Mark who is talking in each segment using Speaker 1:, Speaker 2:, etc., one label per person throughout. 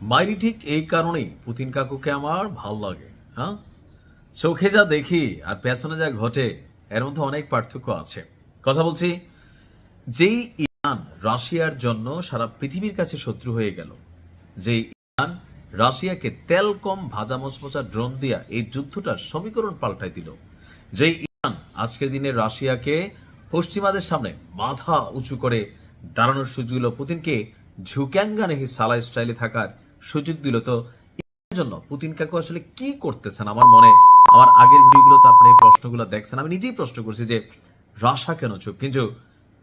Speaker 1: মাইরি ঠিক এই কারণেই পুতিন কাকুকে আমার ভাল লাগে। হ্যাঁ, চোখে যা দেখি আর পেছনে যা ঘটে এর মধ্যে অনেক পার্থক্য আছে। কথা বলছি, যেই ইরান রাশিয়ার জন্য সারা পৃথিবীর কাছে শত্রু হয়ে গেল, যেই ইরান রাশিয়াকে তেল কম ভাজা মচমচা ড্রোন দিয়া এই যুদ্ধটার সমীকরণ পাল্টাই দিল, যেই ইরান আজকের দিনে রাশিয়াকে পশ্চিমাদের সামনে মাথা উঁচু করে দাঁড়ানোর সুযোগ দিল, পুতিনকে ঝুক্যাঙ্গা নেহি সালা স্টাইলে থাকার সুযোগ দিল, তো এর জন্য পুতিন কাকু আসলে কি করতেছেন? আমার মনে, আমার আগের ভিডিওগুলোতে আপনি এই প্রশ্নগুলো দেখছেন, আমি নিজেই প্রশ্ন করছি যে রাশা কেন চুপ, কিন্তু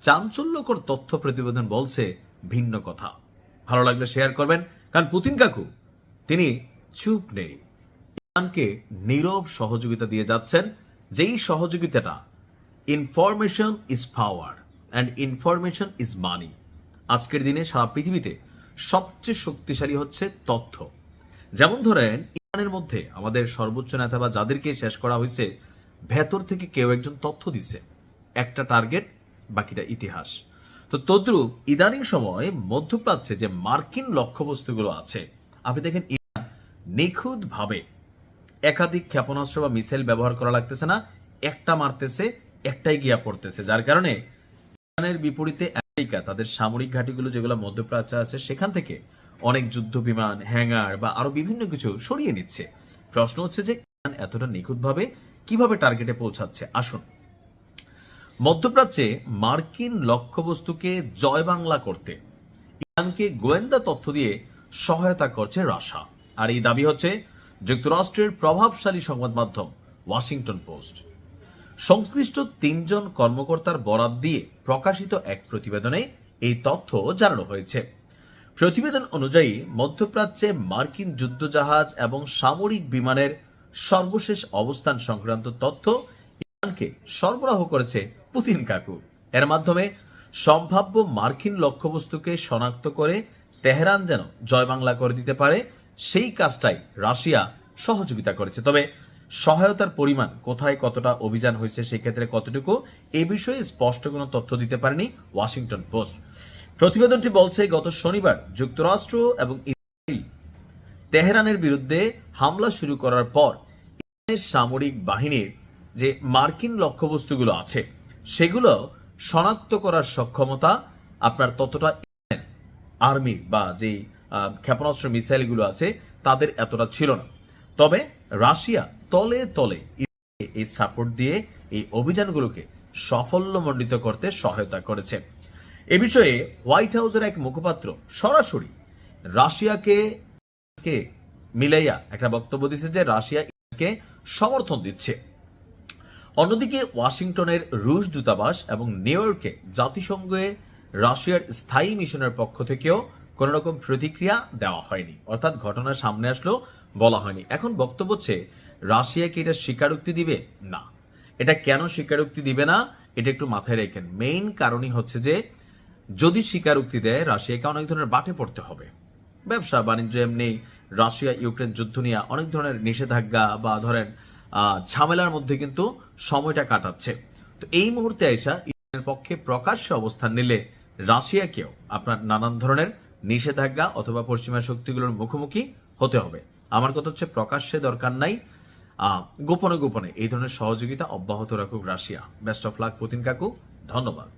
Speaker 1: চাঞ্চল্যকর তথ্য প্রতিবেদন বলছে ভিন্ন কথা। ভালো লাগলে শেয়ার করবেন, কারণ পুতিন কাকু তিনি চুপ নেই, ইরানকে নীরব সহযোগিতা দিয়ে যাচ্ছেন, যেই সহযোগিতাটা information is power and information is money. আজকের দিনে সারা পৃথিবীতে সবচেয়ে শক্তিশালী হচ্ছে তথ্য। যেমন ধরেন, ইরানের মধ্যে আমাদের সর্বোচ্চ নেতা বা যাদেরকে শেষ করা হয়েছে, ভেতর থেকে কেউ একজন তথ্য দিচ্ছে, একটা টার্গেট, বাকিটা ইতিহাস। তো তদ্রুপ ইদানিং সময় মধ্যপ্রাচ্যে যে মার্কিন লক্ষ্যবস্তুগুলো আছে, আপনি দেখেন ইরান নিখুঁতভাবে একাধিক ক্ষেপণাস্ত্র বা মিসাইল ব্যবহার করা লাগতেছে না, একটা মারতেছে, একটাই গিয়া পড়তেছে, যার কারণে ইরানের বিপরীতে আমেরিকা তাদের সামরিক ঘাঁটিগুলো যেগুলো মধ্যপ্রাচ্যে আছে সেখান থেকে অনেক যুদ্ধ বিমান, হ্যাঙ্গার বা আরো বিভিন্ন কিছু সরিয়ে নিচ্ছে। প্রশ্ন হচ্ছে যে ইরান এতটা নিখুঁতভাবে কিভাবে টার্গেটে পৌঁছাচ্ছে? আসুন, মধ্যপ্রাচ্যে মার্কিন লক্ষ্যবস্তুকে জয় বাংলা করতে ইরানকে গোয়েন্দা তথ্য দিয়ে সহায়তা করছে রাশিয়া, আর এই দাবি হচ্ছে যুক্তরাষ্ট্রের প্রভাবশালী সংবাদ মাধ্যম ওয়াশিংটন পোস্ট। সংশ্লিষ্ট ৩ জন কর্মকর্তার বরাত দিয়ে প্রকাশিত এক প্রতিবেদনে এই তথ্য জানানো হয়েছে। প্রতিবেদন অনুযায়ী মধ্যপ্রাচ্যে মার্কিন যুদ্ধজাহাজ এবং সামরিক বিমানের সর্বশেষ অবস্থান সংক্রান্ত তথ্য ইরানকে সরবরাহ করেছে পুতিন কাকু। এর মাধ্যমে সম্ভাব্য মার্কিন লক্ষ্যবস্তুকে শনাক্ত করে তেহরান যেন জয় বাংলা করে দিতে পারে, সেই কাজটাই রাশিয়া সহযোগিতা করেছে। তবে সহায়তার পরিমাণ, কোথায় কতটা অভিযান হয়েছে, সেই ক্ষেত্রে কতটুকু, এ বিষয়ে স্পষ্ট কোনো তথ্য দিতে পারেনি ওয়াশিংটন পোস্ট। প্রতিবেদনটি বলছে, গত শনিবার যুক্তরাষ্ট্র এবং ইসরায়েল তেহরানের বিরুদ্ধে হামলা শুরু করার পর ইরানের সামরিক বাহিনীর যে মার্কিন লক্ষ্যবস্তুগুলো আছে সেগুলো শনাক্ত করার সক্ষমতা আপনার ততটা আর্মি বা যেই ক্ষেপণাস্ত্র মিসাইলগুলো আছে তাদের এতটা ছিল না। তবে রাশিয়া তলে তলে এই সাপোর্ট দিয়ে এই অভিযানগুলোকে সাফল্যমণ্ডিত করতে সহায়তা করেছে। এ বিষয়ে হোয়াইট হাউসের এক মুখপাত্র সরাসরি রাশিয়াকে মিলাইয়া একটা বক্তব্য দিচ্ছে যে রাশিয়া ইরানকে সমর্থন দিচ্ছে। অন্যদিকে ওয়াশিংটনের রুশ দূতাবাস এবং নিউ ইয়র্কে জাতিসংঘে রাশিয়ার স্থায়ী মিশনের পক্ষ থেকেও কোনো রকম প্রতিক্রিয়া দেওয়া হয়নি, অর্থাৎ ঘটনা সামনে আসলেও বলা হয়নি। এখন বক্তব্য হচ্ছে রাশিয়া কি এটা স্বীকারোক্তি দিবে? না। এটা কেন স্বীকারোক্তি দিবে না, এটা একটু মাথায় রেখেন। মেইন কারণই হচ্ছে যে যদি স্বীকারোক্তি দেয় রাশিয়াকে অনেক ধরনের বাটে পড়তে হবে। ব্যবসা বাণিজ্য এমনি, রাশিয়া ইউক্রেন যুদ্ধ নিয়ে অনেক ধরনের নিষেধাজ্ঞা বা ধরেন ঝামেলার মধ্যে কিন্তু সময়টা কাটাচ্ছে। তো এই মুহূর্তে আইসা ইরানের পক্ষে প্রকাশ্যে অবস্থান নিলে রাশিয়াকেও আপনার নানান ধরনের নিষেধাজ্ঞা অথবা পশ্চিমা শক্তিগুলোর মুখোমুখি হতে হবে। আমার কথা হচ্ছে প্রকাশ্যে দরকার নাই, গোপনে গোপনে এই ধরনের সহযোগিতা অব্যাহত রাখুক Russia. Best of luck Putin কাকু, ধন্যবাদ।